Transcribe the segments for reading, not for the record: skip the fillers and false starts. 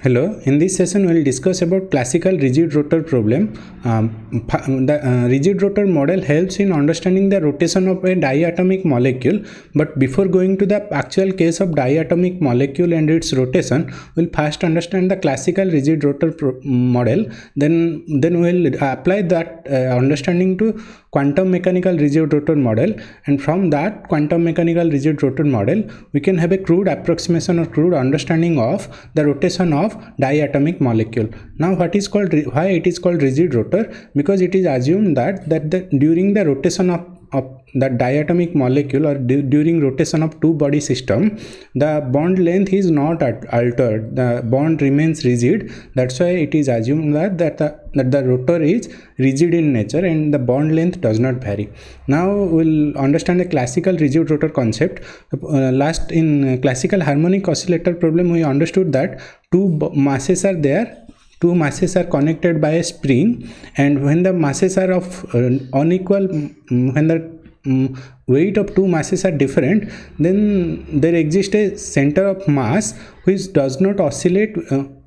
Hello, in this session we will discuss about classical rigid rotor problem. The rigid rotor model helps in understanding the rotation of a diatomic molecule, but before going to the actual case of diatomic molecule and its rotation, we will first understand the classical rigid rotor model, then we will apply that understanding to quantum mechanical rigid rotor model, and from that quantum mechanical rigid rotor model we can have a crude approximation or crude understanding of the rotation of diatomic molecule. Now why it is called rigid rotor? Because it is assumed that during the rotation of the diatomic molecule or during rotation of two body system, the bond length is not altered, the bond remains rigid. That's why it is assumed that the rotor is rigid in nature and the bond length does not vary. Now we'll understand the classical rigid rotor concept. Last in classical harmonic oscillator problem, we understood that two masses are there. Two masses are connected by a spring, and when the masses are of unequal, when the weight of two masses are different, then there exists a center of mass which does not oscillate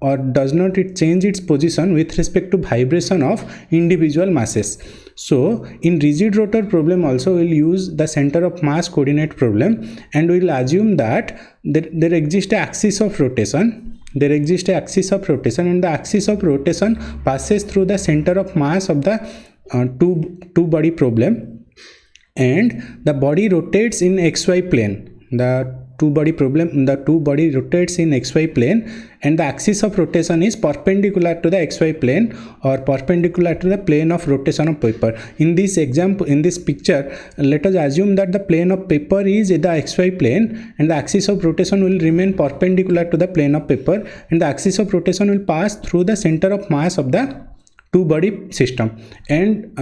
or does not change its position with respect to vibration of individual masses. So in rigid rotor problem also we'll use the center of mass coordinate problem, and we'll assume that there exists an axis of rotation. There exists an axis of rotation, and the axis of rotation passes through the center of mass of the two body problem, and the body rotates in xy plane. The two body rotates in xy plane, and the axis of rotation is perpendicular to the xy plane or perpendicular to the plane of rotation of paper. In this example, in this picture, let us assume that the plane of paper is the xy plane, and the axis of rotation will remain perpendicular to the plane of paper, and the axis of rotation will pass through the center of mass of the two body system. And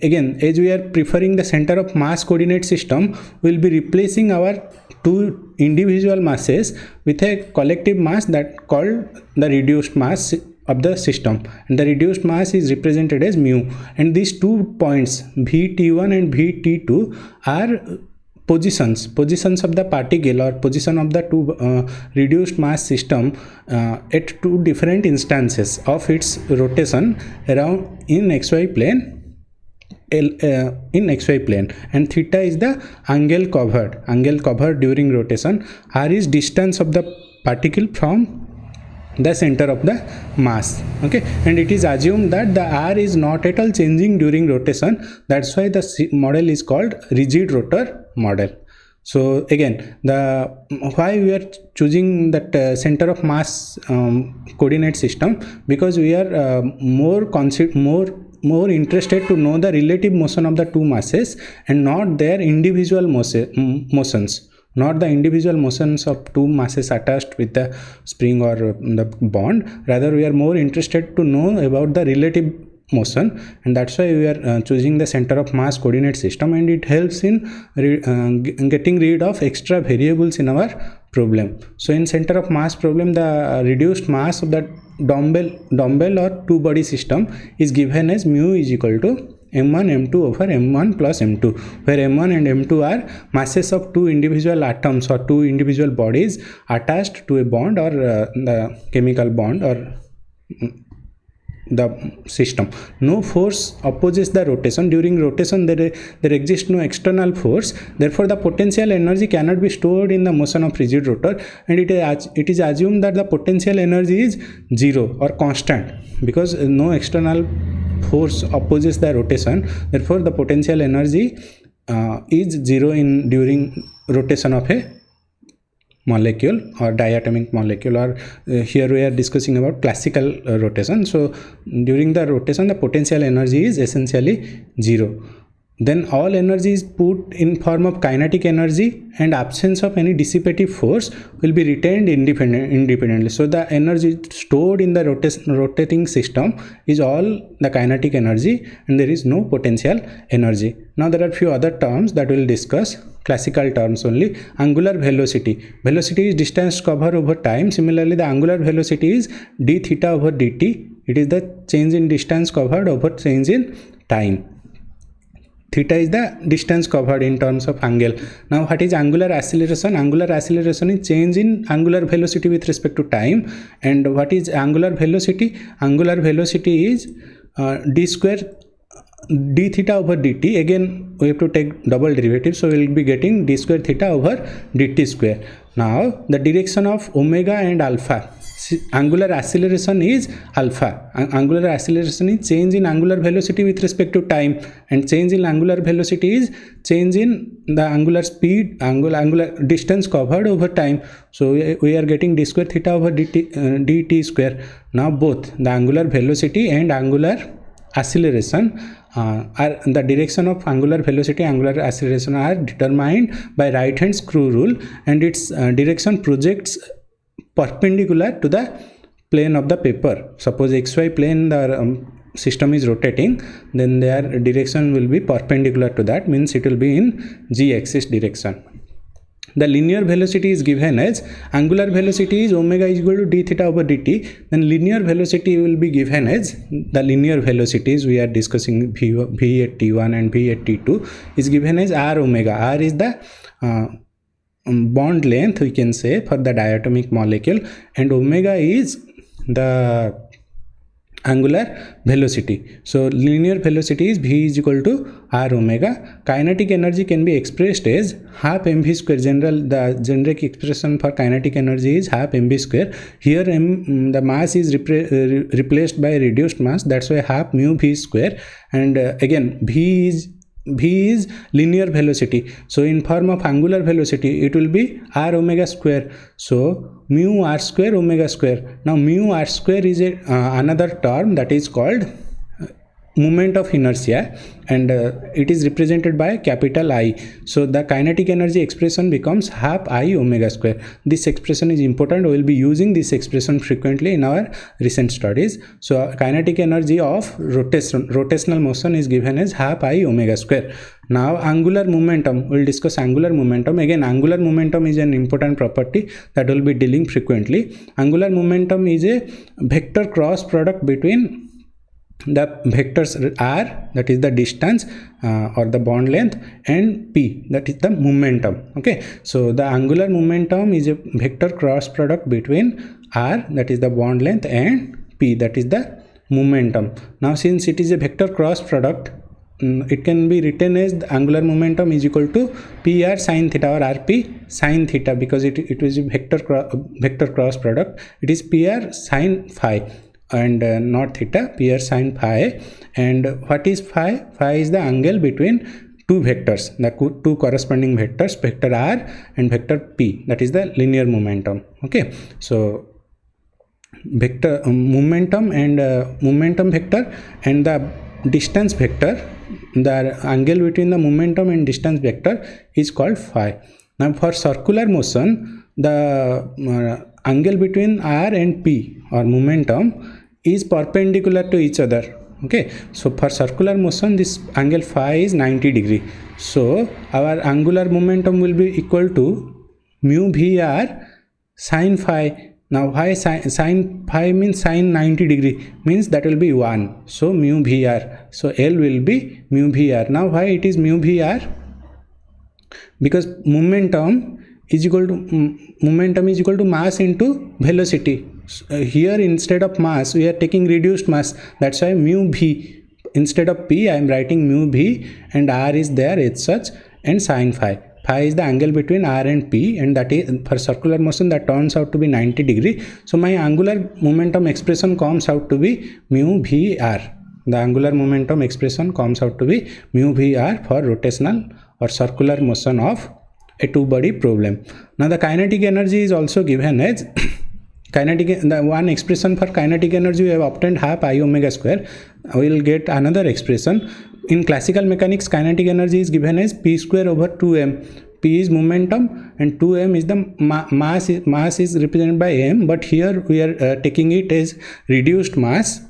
again, as we are preferring the center of mass coordinate system, we will be replacing our two individual masses with a collective mass that called the reduced mass of the system, and the reduced mass is represented as mu. And these 2 points Vt1 and Vt2 are positions of the particle or position of the two reduced mass system at two different instances of its rotation around in xy plane. In xy plane, and theta is the angle covered during rotation. R is distance of the particle from the center of the mass. Okay, and it is assumed that the R is not at all changing during rotation. That's why the model is called rigid rotor model. So again, why we are choosing that center of mass coordinate system, because we are more interested to know the relative motion of the two masses and not their individual motions. Not the individual motions of two masses attached with the spring or the bond. Rather, we are more interested to know about the relative motion, and that's why we are choosing the center of mass coordinate system, and it helps in getting rid of extra variables in our problem. So in center of mass problem, the reduced mass of the dumbbell or two body system is given as mu is equal to m1 m2 over m1 plus m2, where m1 and m2 are masses of two individual atoms or two individual bodies attached to a bond or the chemical bond or the system. No force opposes the rotation. During rotation there exists no external force, therefore the potential energy cannot be stored in the motion of rigid rotor, and it is assumed that the potential energy is zero or constant, because no external force opposes the rotation. Therefore the potential energy is zero during rotation of a molecule or diatomic molecule, or here we are discussing about classical rotation. So during the rotation the potential energy is essentially zero. Then all energy is put in form of kinetic energy, and absence of any dissipative force will be retained independently. So the energy stored in the rotating system is all the kinetic energy, and there is no potential energy. Now there are few other terms that we will discuss, classical terms only. Angular velocity is distance covered over time. Similarly, the angular velocity is d theta over dt. It is the change in distance covered over change in time. theta is the distance covered in terms of angle. Now what is angular acceleration? Angular acceleration is change in angular velocity with respect to time. And what is angular velocity? Angular velocity is d square d theta over dt. Again we have to take double derivative, so we will be getting d square theta over dt square. Now the direction of omega and alpha, angular acceleration is alpha. Angular acceleration is change in angular velocity with respect to time, and change in angular velocity is change in the angular speed, angular distance covered over time. So we are getting d square theta over dt square. Now both the angular velocity and angular acceleration are the direction of angular velocity, angular acceleration are determined by right hand screw rule, and its direction projects perpendicular to the plane of the paper. Suppose xy plane the system is rotating, then their direction will be perpendicular to that, means it will be in z axis direction. The linear velocity is given as angular velocity is omega is equal to d theta over dt. Then linear velocity will be given as the linear velocities we are discussing v at t1 and v at t2 is given as r omega. R is the bond length, we can say, for the diatomic molecule, and omega is the angular velocity. So linear velocity is v is equal to r omega. Kinetic energy can be expressed as half mv square. The generic expression for kinetic energy is half mv square. Here the mass is replaced by reduced mass, that's why half mu v square. And again v is linear velocity, so in form of angular velocity it will be r omega square. So mu r square omega square. Now mu r square is another term that is called moment of inertia, and it is represented by capital I. So the kinetic energy expression becomes half I omega square. This expression is important. We will be using this expression frequently in our recent studies. So kinetic energy of rotational motion is given as half I omega square. Now angular momentum, we will discuss angular momentum. Again, angular momentum is an important property that we will be dealing frequently. Angular momentum is a vector cross product between the vectors r, that is the distance or the bond length, and p, that is the momentum. Okay, so the angular momentum is a vector cross product between r, that is the bond length, and p, that is the momentum. Now since it is a vector cross product, it can be written as the angular momentum is equal to pr sine theta or rp sine theta, because it is a vector cross product. It is pr sine phi and not theta, pr sine phi. And what is phi? Phi is the angle between two vectors, the two corresponding vectors, vector r and vector p, that is the linear momentum. Okay, so vector momentum and momentum vector and the distance vector, the angle between the momentum and distance vector is called phi. Now for circular motion, the angle between r and p or momentum is perpendicular to each other. Okay, so for circular motion this angle phi is 90 degree. So our angular momentum will be equal to mu vr sine phi. Now why sine phi means sine 90 degree, means that will be 1. So mu vr. So L will be mu vr. Now why it is mu vr? Because momentum is equal to mass into velocity. Here instead of mass we are taking reduced mass, that's why mu v. Instead of p I am writing mu v, and r is there as such, and sine phi. Phi is the angle between r and p, and that is for circular motion that turns out to be 90 degree. So my angular momentum expression comes out to be mu vr. The angular momentum expression comes out to be mu vr for rotational or circular motion of a two-body problem. Now the kinetic energy is also given as the one expression for kinetic energy we have obtained half I omega square. We will get another expression. In classical mechanics, kinetic energy is given as p square over 2m. P is momentum and 2m is the mass is represented by m, but here we are taking it as reduced mass.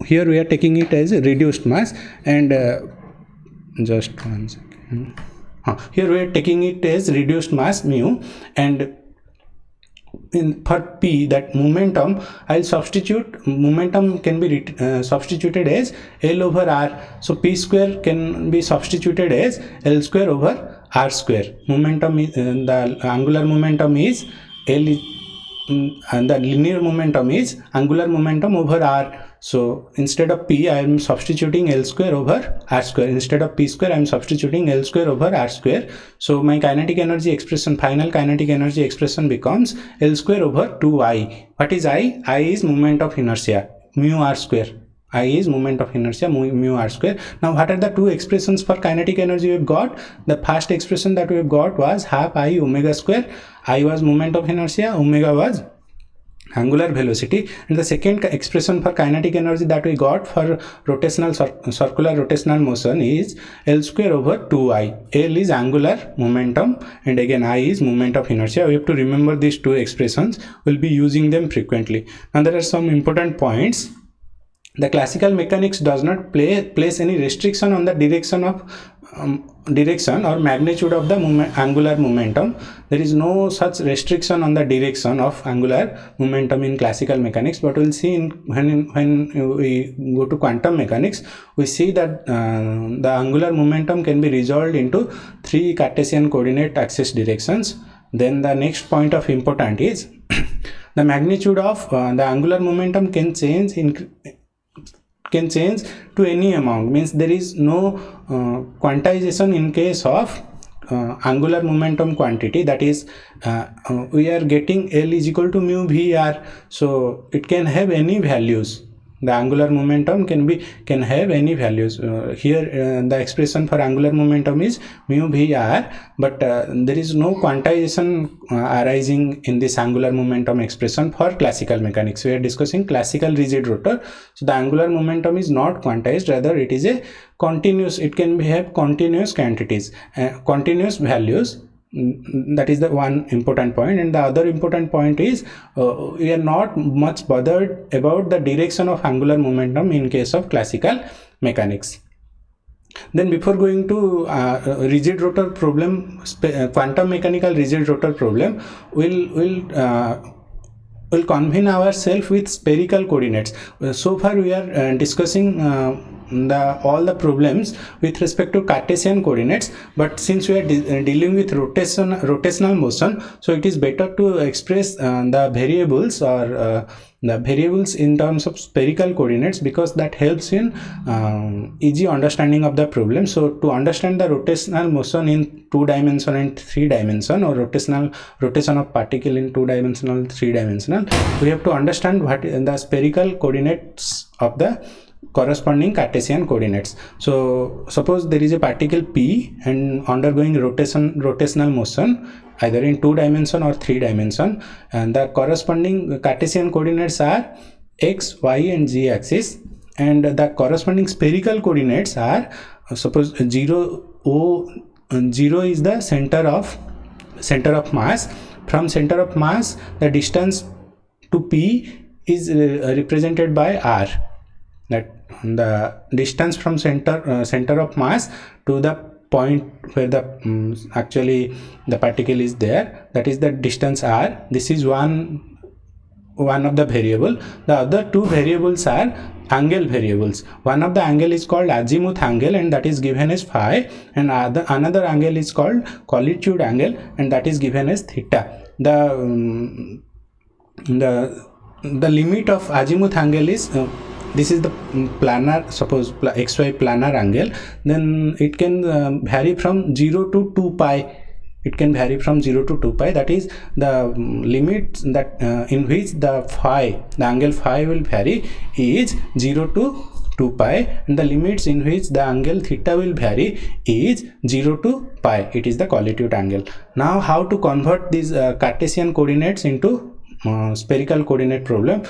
Here we are taking it as reduced mass, and just one second. Here we are taking it as reduced mass mu, and for P, that momentum, I'll substitute, momentum can be substituted as L over R. So P square can be substituted as L square over R square. Momentum is, the angular momentum is L is, and the linear momentum is angular momentum over R. So instead of P, I am substituting L square over R square. Instead of P square, I am substituting L square over R square. So my kinetic energy expression, final kinetic energy expression becomes L square over 2I. What is I? I is moment of inertia, mu R square. I is moment of inertia, mu R square. Now what are the two expressions for kinetic energy we have got? The first expression that we have got was half I omega square. I was moment of inertia, omega was angular velocity, and the second expression for kinetic energy that we got for rotational circular rotational motion is L square over 2I. L is angular momentum and again I is moment of inertia. We have to remember these two expressions. We'll be using them frequently. Now there are some important points. The classical mechanics does not place any restriction on the direction or magnitude of the angular momentum. There is no such restriction on the direction of angular momentum in classical mechanics, but we'll see when we go to quantum mechanics, we see that the angular momentum can be resolved into 3 Cartesian coordinate axis directions. Then the next point of importance is the magnitude of the angular momentum can change to any amount, means there is no quantization in case of angular momentum quantity, that is we are getting L is equal to mu VR, so it can have any values. The angular momentum can have any values. Here the expression for angular momentum is mu VR, but there is no quantization arising in this angular momentum expression for classical mechanics. We are discussing classical rigid rotor, so the angular momentum is not quantized, rather it is a continuous, it can have continuous quantities, continuous values. That is the one important point. And the other important point is we are not much bothered about the direction of angular momentum in case of classical mechanics. Then before going to rigid rotor problem, quantum mechanical rigid rotor problem, we'll convene ourselves with spherical coordinates. So far we are discussing all the problems with respect to Cartesian coordinates, but since we are dealing with rotational motion, so it is better to express the variables or the variables in terms of spherical coordinates, because that helps in easy understanding of the problem. So to understand the rotational motion in 2 dimension and 3 dimension, or rotation of particle in 2 dimensional, 3 dimensional, we have to understand what the spherical coordinates of the corresponding Cartesian coordinates. So suppose there is a particle P and undergoing rotational motion either in 2 dimension or 3 dimension, and the corresponding Cartesian coordinates are x, y and z axis, and the corresponding spherical coordinates are, suppose 0 is the center of mass. From center of mass, the distance to P is represented by r. That the distance from center of mass to the point where the actually the particle is there, that is the distance r. This is one of the variable. The other 2 variables are angle variables. One of the angle is called azimuth angle, and that is given as phi, and another angle is called collisude angle, and that is given as theta. The limit of azimuth angle is this is the planar, suppose xy planar angle, then it can vary from 0 to 2 pi. It can vary from 0 to 2 pi. That is the limit that in which the angle phi will vary is 0 to 2 pi, and the limits in which the angle theta will vary is 0 to pi. It is the collisude angle. Now how to convert these Cartesian coordinates into spherical coordinate problem?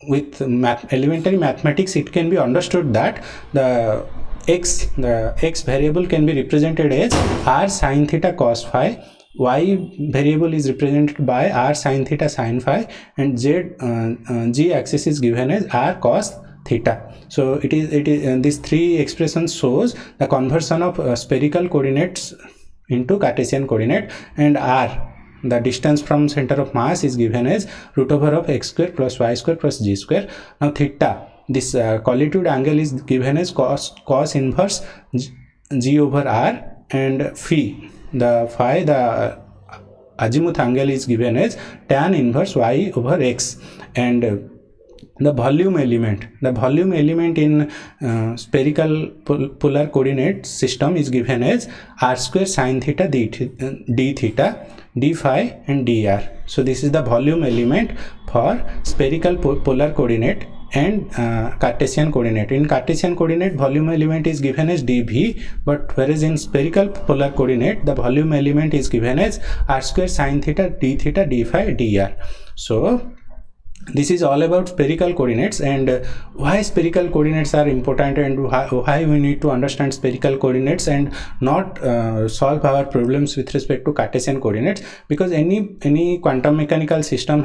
With elementary mathematics, it can be understood that the x variable can be represented as r sin theta cos phi, y variable is represented by r sin theta sin phi, and g axis is given as r cos theta. So it is these 3 expressions shows the conversion of spherical coordinates into Cartesian coordinate, and r the distance from center of mass is given as root over of x square plus y square plus g square. Now theta, this collisude angle is given as cos inverse g over r, and phi, the azimuth angle is given as tan inverse y over x, and the volume element in spherical polar coordinate system is given as r square sine theta d theta d phi and dr. So this is the volume element for spherical polar coordinate and Cartesian coordinate. In Cartesian coordinate, volume element is given as dv, but whereas in spherical polar coordinate, the volume element is given as r square sine theta d phi dr. So this is all about spherical coordinates, and why spherical coordinates are important, and why we need to understand spherical coordinates and not solve our problems with respect to Cartesian coordinates. Because any quantum mechanical system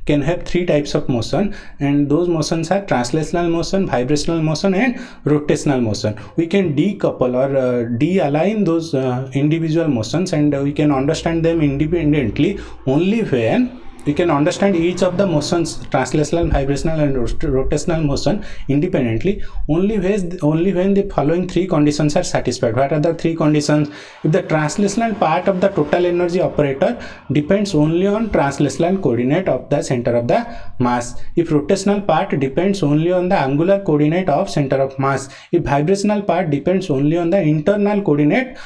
can have three types of motion, and those motions are translational motion, vibrational motion, and rotational motion. We can decouple or de-align those individual motions, and we can understand them independently only when we can understand each of the motions, translational, vibrational, and rotational motion independently only when the following three conditions are satisfied. What are the three conditions? If the translational part of the total energy operator depends only on translational coordinate of the center of the mass. If rotational part depends only on the angular coordinate of center of mass. If vibrational part depends only on the internal coordinate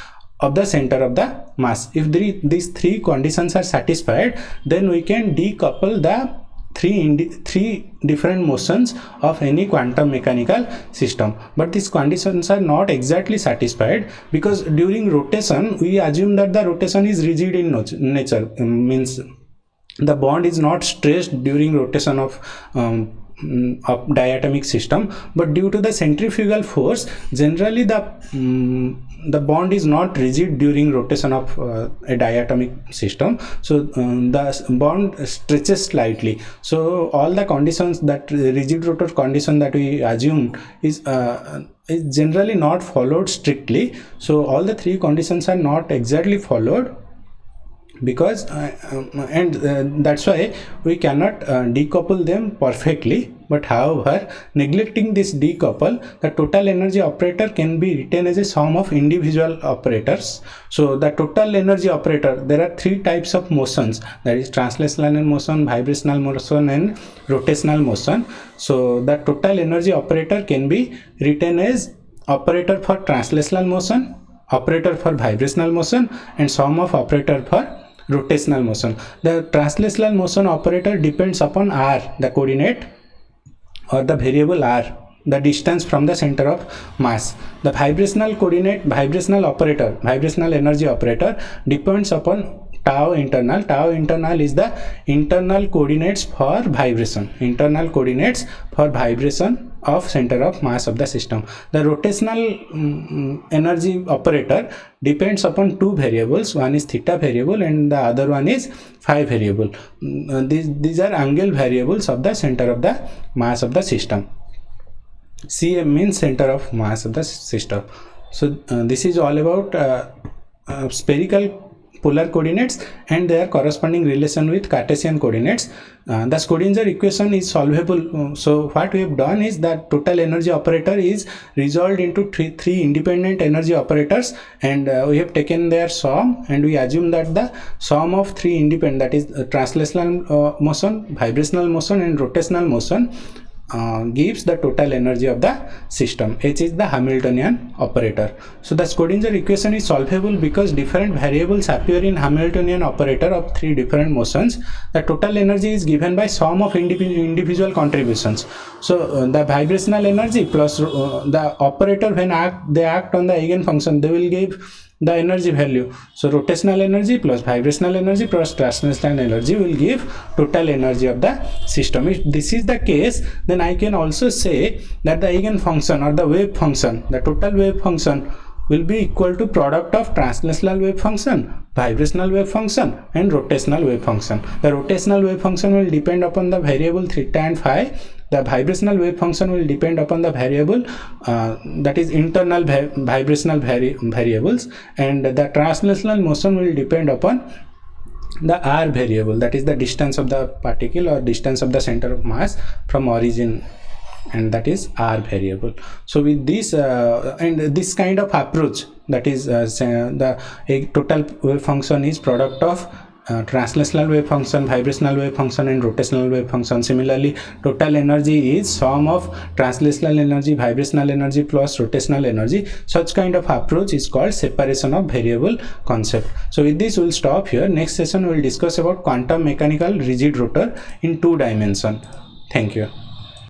of the center of the mass. If these three conditions are satisfied, then we can decouple the three different motions of any quantum mechanical system. But these conditions are not exactly satisfied, because during rotation we assume that the rotation is rigid in nature, means the bond is not stressed during rotation of diatomic system, but due to the centrifugal force, generally the bond is not rigid during rotation of a diatomic system. So the bond stretches slightly. So all the conditions, that rigid rotor condition that we assume is generally not followed strictly. So all the three conditions are not exactly followed, because that's why we cannot decouple them perfectly. But however, neglecting this decouple, the total energy operator can be written as a sum of individual operators. So the total energy operator, there are three types of motions, that is translational motion, vibrational motion, and rotational motion. So the total energy operator can be written as operator for translational motion, operator for vibrational motion, and sum of operator for rotational motion. The translational motion operator depends upon r, the coordinate or the variable r, the distance from the center of mass. The vibrational coordinate, vibrational energy operator depends upon tau internal. Tau internal is the internal coordinates for vibration, of center of mass of the system. The rotational energy operator depends upon two variables. One is theta variable and the other one is phi variable. These are angle variables of the center of the mass of the system. Cm means center of mass of the system. So this is all about spherical polar coordinates and their corresponding relation with Cartesian coordinates. The Schrodinger equation is solvable. So what we have done is that total energy operator is resolved into three independent energy operators, and we have taken their sum, and we assume that the sum of three independent, that is translational motion, vibrational motion, and rotational motion, gives the total energy of the system. H is the Hamiltonian operator. So the Schrodinger equation is solvable because different variables appear in Hamiltonian operator of three different motions. The total energy is given by sum of individual contributions. So the vibrational energy plus the operator, when they act on the eigenfunction, they will give the energy value. So rotational energy plus vibrational energy plus translational energy will give total energy of the system. If this is the case, then I can also say that the eigenfunction or the wave function, the total wave function, will be equal to product of translational wave function, vibrational wave function, and rotational wave function. The rotational wave function will depend upon the variable theta and phi. The vibrational wave function will depend upon the variable that is internal vibrational variables, and the translational motion will depend upon the r variable, that is the distance of the particle or distance of the center of mass from origin, and that is r variable. So with this and this kind of approach, that is a total wave function is product of translational wave function, vibrational wave function, and rotational wave function. Similarly, total energy is sum of translational energy, vibrational energy plus rotational energy. Such kind of approach is called separation of variable concept. So with this we'll stop here. Next session we'll discuss about quantum mechanical rigid rotor in 2 dimension. Thank you.